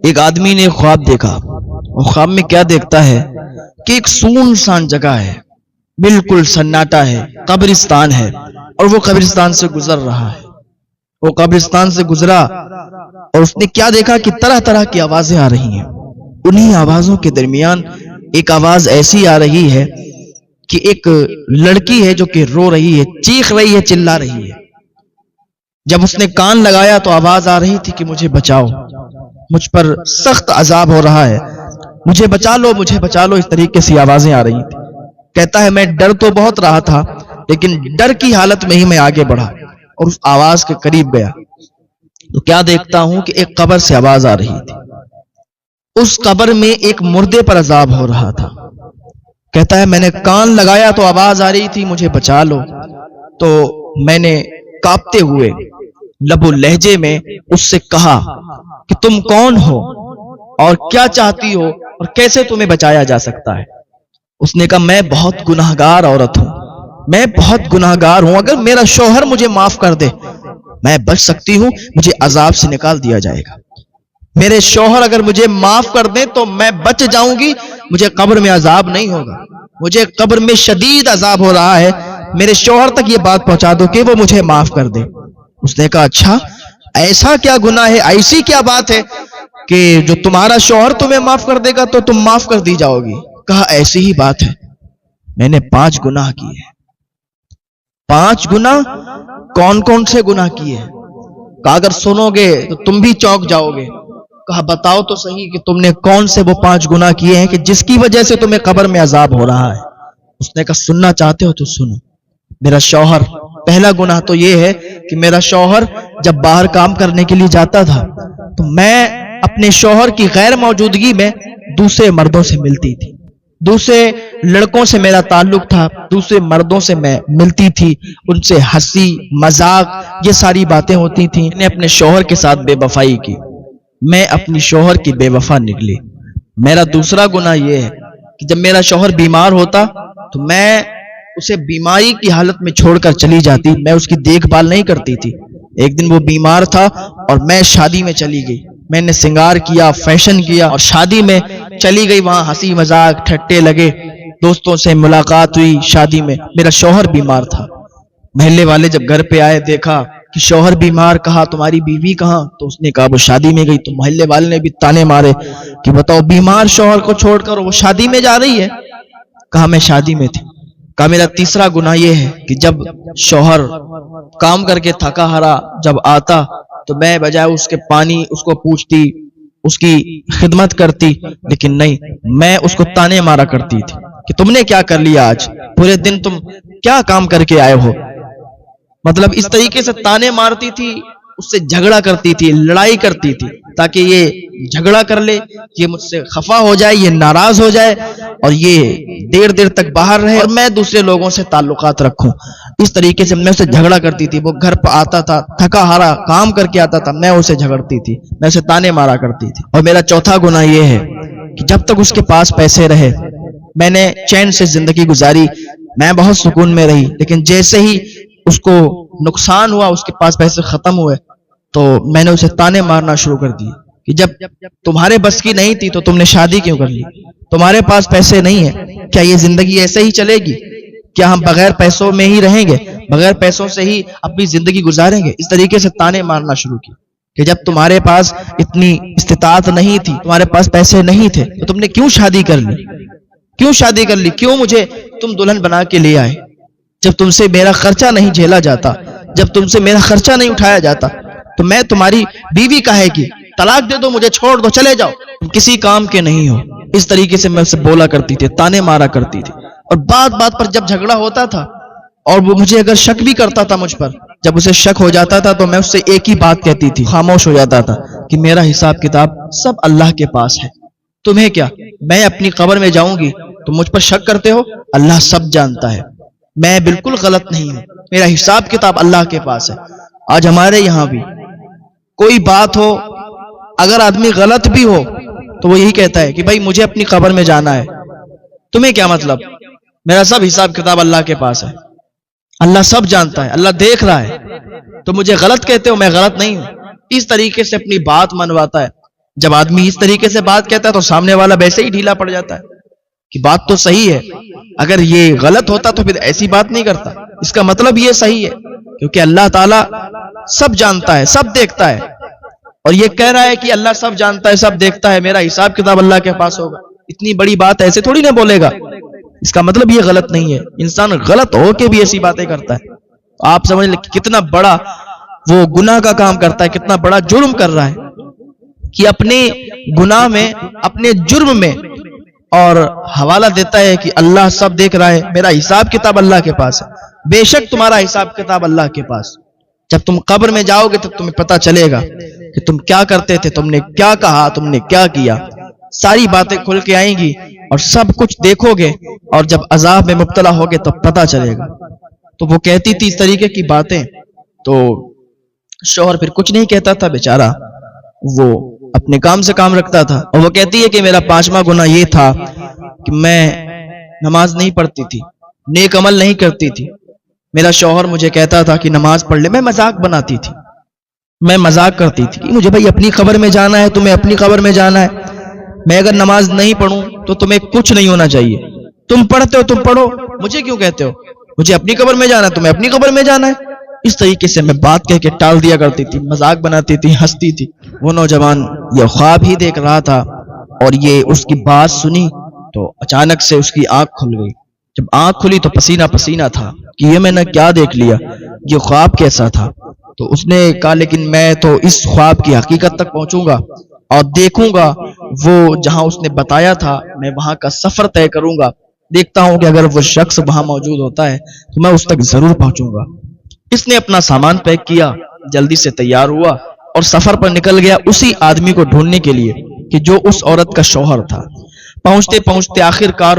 ایک آدمی نے خواب دیکھا، اور خواب میں کیا دیکھتا ہے کہ ایک سنسان جگہ ہے، بالکل سناٹا ہے، قبرستان ہے، اور وہ قبرستان سے گزر رہا ہے۔ وہ قبرستان سے گزرا اور اس نے کیا دیکھا کہ طرح طرح کی آوازیں آ رہی ہیں۔ انہی آوازوں کے درمیان ایک آواز ایسی آ رہی ہے کہ ایک لڑکی ہے جو کہ رو رہی ہے، چیخ رہی ہے، چلا رہی ہے۔ جب اس نے کان لگایا تو آواز آ رہی تھی کہ مجھے بچاؤ، مجھ پر سخت عذاب ہو رہا ہے، مجھے بچا لو، مجھے بچا لو۔ اس طریقے سے آوازیں آ رہی تھی۔ کہتا ہے میں ڈر تو بہت رہا تھا، لیکن ڈر کی حالت میں ہی میں آگے بڑھا اور اس آواز کے قریب گیا تو کیا دیکھتا ہوں کہ ایک قبر سے آواز آ رہی تھی۔ اس قبر میں ایک مردے پر عذاب ہو رہا تھا۔ کہتا ہے میں نے کان لگایا تو آواز آ رہی تھی مجھے بچا لو، تو میں نے کانپتے ہوئے لب و لہجے میں اس سے کہا کہ تم کون ہو اور کیا چاہتی ہو اور کیسے تمہیں بچایا جا سکتا ہے؟ اس نے کہا میں بہت گناہگار عورت ہوں، میں بہت گناہگار ہوں، اگر میرا شوہر مجھے معاف کر دے میں بچ سکتی ہوں، مجھے عذاب سے نکال دیا جائے گا۔ میرے شوہر اگر مجھے معاف کر دیں تو میں بچ جاؤں گی، مجھے قبر میں عذاب نہیں ہوگا، مجھے قبر میں شدید عذاب ہو رہا ہے، میرے شوہر تک یہ بات پہنچا دو کہ وہ مجھے معاف کر دے۔ اس نے کہا اچھا ایسا کیا گناہ ہے، ایسی کیا بات ہے کہ جو تمہارا شوہر تمہیں معاف کر دے گا تو تم معاف کر دی جاؤ گی؟ کہا ایسی ہی بات ہے، میں نے 5 گناہ کیے۔ 5 گناہ؟ کون کون سے گناہ کیے؟ کہا اگر سنو گے تو تم بھی چونک جاؤ گے۔ کہا بتاؤ تو صحیح کہ تم نے کون سے وہ 5 گناہ کیے ہیں کہ جس کی وجہ سے تمہیں قبر میں عذاب ہو رہا ہے؟ اس نے کہا سننا چاہتے ہو تو سنو۔ میرا شوہر، پہلا گناہ تو یہ ہے کہ میرا شوہر جب باہر کام کرنے کے لیے جاتا تھا تو میں اپنے شوہر کی غیر موجودگی میں دوسرے مردوں سے ملتی تھی، دوسرے لڑکوں سے میرا تعلق تھا، دوسرے مردوں سے میں ملتی تھی، ان سے ہنسی مذاق یہ ساری باتیں ہوتی تھیں۔ میں نے اپنے شوہر کے ساتھ بے وفائی کی، میں اپنی شوہر کی بے وفا نکلی۔ میرا دوسرا گناہ یہ ہے کہ جب میرا شوہر بیمار ہوتا تو میں اسے بیماری کی حالت میں چھوڑ کر چلی جاتی، میں اس کی دیکھ بھال نہیں کرتی تھی۔ ایک دن وہ بیمار تھا اور میں شادی میں چلی گئی، میں نے سنگار کیا، فیشن کیا اور شادی میں چلی گئی، وہاں ہنسی مذاق ٹھٹے لگے، دوستوں سے ملاقات ہوئی شادی میں، میرا شوہر بیمار تھا۔ محلے والے جب گھر پہ آئے دیکھا کہ شوہر بیمار، کہا تمہاری بیوی کہاں؟ تو اس نے کہا وہ شادی میں گئی۔ تو محلے والے نے بھی تانے مارے کہ بتاؤ بیمار شوہر کو چھوڑ کر وہ شادی میں جا رہی ہے؟ کہا میں شادی میں تھی۔ کہا میرا تیسرا گناہ یہ ہے کہ جب شوہر کام کر کے تھکا ہارا جب آتا تو میں بجائے اس کے پانی اس کو پوچھتی، اس کی خدمت کرتی، لیکن نہیں، میں اس کو تانے مارا کرتی تھی کہ تم نے کیا کر لیا آج، پورے دن تم کیا کام کر کے آئے ہو؟ مطلب اس طریقے سے تانے مارتی تھی، اس سے جھگڑا کرتی تھی، لڑائی کرتی تھی تاکہ یہ جھگڑا کر لے، یہ مجھ سے خفا ہو جائے، یہ ناراض ہو جائے اور یہ دیر تک باہر رہے اور میں دوسرے لوگوں سے تعلقات رکھوں۔ اس طریقے سے میں اسے جھگڑا کرتی تھی، وہ گھر پہ آتا تھا تھکا ہارا کام کر کے آتا تھا، میں اسے جھگڑتی تھی، میں اسے تانے مارا کرتی تھی۔ اور میرا چوتھا گناہ یہ ہے کہ جب تک اس کے پاس پیسے رہے میں نے چین سے زندگی گزاری، میں بہت سکون میں رہی، لیکن جیسے ہی اس کو نقصان ہوا، اس کے پاس پیسے ختم ہوئے تو میں نے اسے تانے مارنا شروع کر دیے کہ جب تمہارے بس کی نہیں تھی تو تم نے شادی کیوں کر لی؟ تمہارے پاس پیسے نہیں ہیں، کیا یہ زندگی ایسے ہی چلے گی؟ کیا ہم بغیر پیسوں میں ہی رہیں گے، بغیر پیسوں سے ہی اپنی زندگی گزاریں گے؟ اس طریقے سے تانے مارنا شروع کی کہ جب تمہارے پاس اتنی استطاعت نہیں تھی، تمہارے پاس پیسے نہیں تھے تو تم نے کیوں شادی کر لی؟ کیوں شادی کر لی؟ کیوں مجھے تم دلہن بنا کے لے آئے؟ جب تم سے میرا خرچہ نہیں جھیلا جاتا، جب تم سے میرا خرچہ نہیں اٹھایا جاتا تو میں تمہاری بیوی کہے گی طلاق دے دو، مجھے چھوڑ دو، چلے جاؤ، تم کسی کام کے نہیں ہو۔ اس طریقے سے میں اسے بولا کرتی تھی، تانے مارا کرتی تھی۔ اور بات بات پر جب جھگڑا ہوتا تھا اور وہ مجھے اگر شک بھی کرتا تھا مجھ پر، جب اسے شک ہو جاتا تھا تو میں اس سے ایک ہی بات کہتی تھی، خاموش ہو جاتا تھا کہ میرا حساب کتاب سب اللہ کے پاس ہے، تمہیں کیا؟ میں اپنی قبر میں جاؤں گی، تم مجھ پر شک کرتے ہو، اللہ سب جانتا ہے، میں بالکل غلط نہیں ہوں، میرا حساب کتاب اللہ کے پاس ہے۔ آج ہمارے یہاں بھی کوئی بات ہو، اگر آدمی غلط بھی ہو تو وہ یہی کہتا ہے کہ بھائی مجھے اپنی قبر میں جانا ہے، تمہیں کیا مطلب؟ میرا سب حساب کتاب اللہ کے پاس ہے، اللہ سب جانتا ہے، اللہ دیکھ رہا ہے، تو مجھے غلط کہتے ہو، میں غلط نہیں ہوں۔ اس طریقے سے اپنی بات منواتا ہے جب آدمی اس طریقے سے بات کہتا ہے تو سامنے والا ویسے ہی ڈھیلا پڑ جاتا ہے کہ بات تو صحیح ہے، اگر یہ غلط ہوتا تو پھر ایسی بات نہیں کرتا، اس کا مطلب یہ صحیح ہے، کیونکہ اللہ تعالیٰ سب جانتا ہے، سب دیکھتا ہے، اور یہ کہہ رہا ہے کہ اللہ سب جانتا ہے، سب دیکھتا ہے، میرا حساب کتاب اللہ کے پاس ہوگا، اتنی بڑی بات ایسے تھوڑی نہ بولے گا، اس کا مطلب یہ غلط نہیں ہے۔ انسان غلط ہو کے بھی ایسی باتیں کرتا ہے، آپ سمجھ لیں کتنا بڑا وہ گناہ کا کام کرتا ہے، کتنا بڑا جرم کر رہا ہے کہ اپنے گناہ میں، اپنے جرم میں، اور حوالہ دیتا ہے کہ اللہ سب دیکھ رہا ہے، میرا حساب کتاب اللہ کے پاس ہے۔ بے شک تمہارا حساب کتاب اللہ کے پاس، جب تم قبر میں جاؤ گے تو تمہیں پتہ چلے گا کہ تم کیا کرتے تھے، تم نے کیا کہا، تم نے کیا کیا، ساری باتیں کھل کے آئیں گی اور سب کچھ دیکھو گے، اور جب عذاب میں مبتلا ہوگے تب پتہ چلے گا۔ تو وہ کہتی تھی اس طریقے کی باتیں، تو شوہر پھر کچھ نہیں کہتا تھا، بیچارہ وہ اپنے کام سے کام رکھتا تھا، اور وہ کہتی ہے کہ میرا 5واں گناہ یہ تھا کہ میں نماز نہیں پڑھتی تھی، نیک عمل نہیں کرتی تھی، میرا شوہر مجھے کہتا تھا کہ نماز پڑھ لے، میں مذاق بناتی تھی، میں مذاق کرتی تھی کہ مجھے بھائی اپنی خبر میں جانا ہے، تمہیں اپنی خبر میں جانا ہے، میں اگر نماز نہیں پڑھوں تو تمہیں کچھ نہیں ہونا چاہیے، تم پڑھتے ہو تم پڑھو، مجھے کیوں کہتے ہو، مجھے اپنی خبر میں جانا ہے، تمہیں اپنی خبر میں جانا ہے۔ اس طریقے سے میں بات کہہ کے ٹال دیا کرتی تھی، مذاق بناتی تھی، ہنستی تھی۔ وہ نوجوان یہ خواب ہی دیکھ رہا تھا، اور یہ اس کی بات سنی تو اچانک سے اس کی آنکھ کھل گئی۔ جب آنکھ کھلی تو پسینہ پسینہ تھا کہ یہ میں نے کیا دیکھ لیا، یہ خواب کیسا تھا۔ تو اس نے کہا لیکن میں تو اس خواب کی حقیقت تک پہنچوں گا اور دیکھوں گا وہ جہاں اس نے بتایا تھا، میں وہاں کا سفر طے کروں گا، دیکھتا ہوں کہ اگر وہ شخص وہاں موجود ہوتا ہے تو میں اس تک ضرور پہنچوں گا۔ اس نے اپنا سامان پیک کیا، جلدی سے تیار ہوا اور سفر پر نکل گیا اسی آدمی کو ڈھونڈنے کے لیے کہ جو اس عورت کا شوہر تھا۔ پہنچتے پہنچتے آخر کار